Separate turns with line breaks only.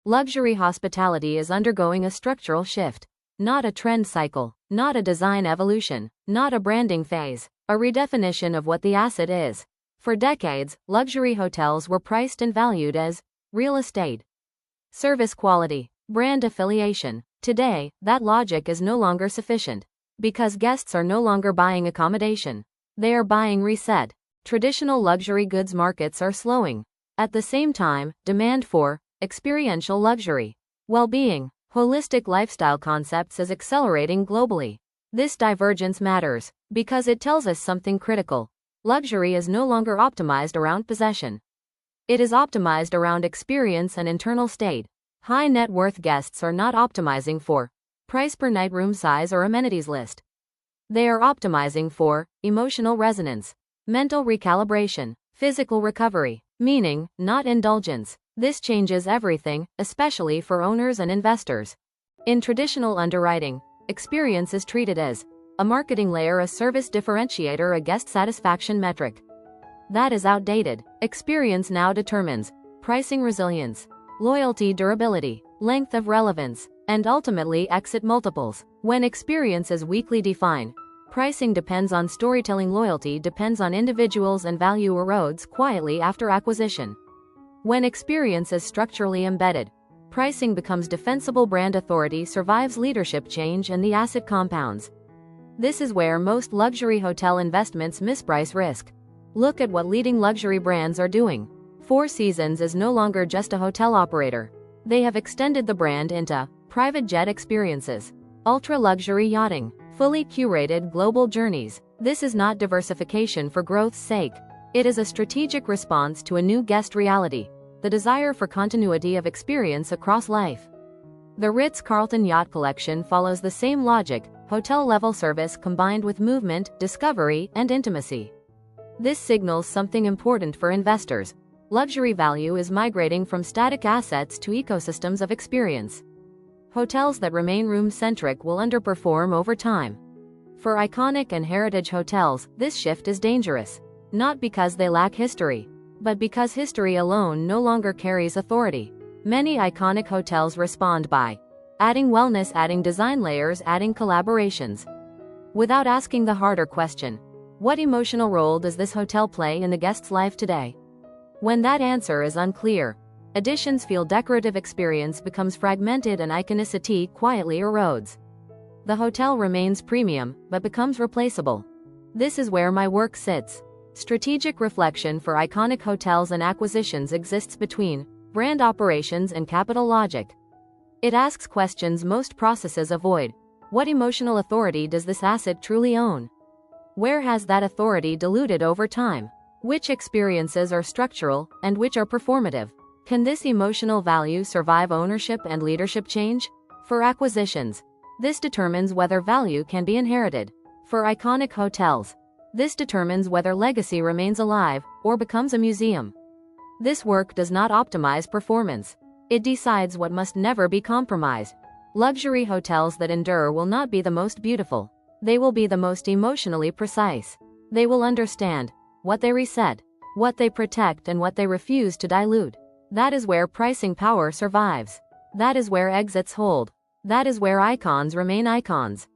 Luxury hospitality is undergoing a structural shift. Not a trend cycle, not a design evolution, not a branding phase, a redefinition of what the asset is. For decades, luxury hotels were priced and valued as real estate, service quality, brand affiliation. Today, that logic is no longer sufficient. Because guests are no longer buying accommodation. They are buying reset. Traditional luxury goods markets are slowing. At the same time, demand for experiential luxury, well-being, holistic lifestyle concepts is accelerating globally. This divergence matters because it tells us something critical. Luxury is no longer optimized around possession. It is optimized around experience and internal state. High net worth guests are not optimizing for price per night, room size, or amenities list. They are optimizing for emotional resonance, mental recalibration, physical recovery, meaning, not indulgence. This changes everything, especially for owners and investors. In traditional underwriting, experience is treated as a marketing layer, a service differentiator, a guest satisfaction metric. That is outdated. Experience now determines pricing resilience, loyalty durability, length of relevance, and ultimately exit multiples. When experience is weakly defined, pricing depends on storytelling, loyalty depends on individuals, and value erodes quietly after acquisition. When experience is structurally embedded, pricing becomes defensible, brand authority survives leadership change, and the asset compounds. This is where most luxury hotel investments misprice risk. Look at what leading luxury brands are doing. Four Seasons is no longer just a hotel operator. They have extended the brand into private jet experiences, ultra-luxury yachting, fully curated global journeys. This is not diversification for growth's sake. It is a strategic response to a new guest reality, the desire for continuity of experience across life. The Ritz-Carlton Yacht Collection follows the same logic, hotel-level service combined with movement, discovery, and intimacy. This signals something important for investors. Luxury value is migrating from static assets to ecosystems of experience. Hotels that remain room-centric will underperform over time. For iconic and heritage hotels, this shift is dangerous. Not because they lack history, but because history alone no longer carries authority. Many iconic hotels respond by adding wellness, adding design layers, adding collaborations, without asking the harder question: what emotional role does this hotel play in the guest's life today? When that answer is unclear, additions feel decorative, experience becomes fragmented, and iconicity quietly erodes. The hotel remains premium, but becomes replaceable. This is where my work sits. Strategic reflection for iconic hotels and acquisitions exists between brand operations and capital logic. It asks questions most processes avoid. What emotional authority does this asset truly own? Where has that authority diluted over time? Which experiences are structural, and which are performative? Can this emotional value survive ownership and leadership change? For acquisitions, this determines whether value can be inherited. For iconic hotels, this determines whether legacy remains alive or becomes a museum. This work does not optimize performance. It decides what must never be compromised. Luxury hotels that endure will not be the most beautiful. They will be the most emotionally precise. They will understand what they reset, what they protect, and what they refuse to dilute. That is where pricing power survives. That is where exits hold. That is where icons remain icons.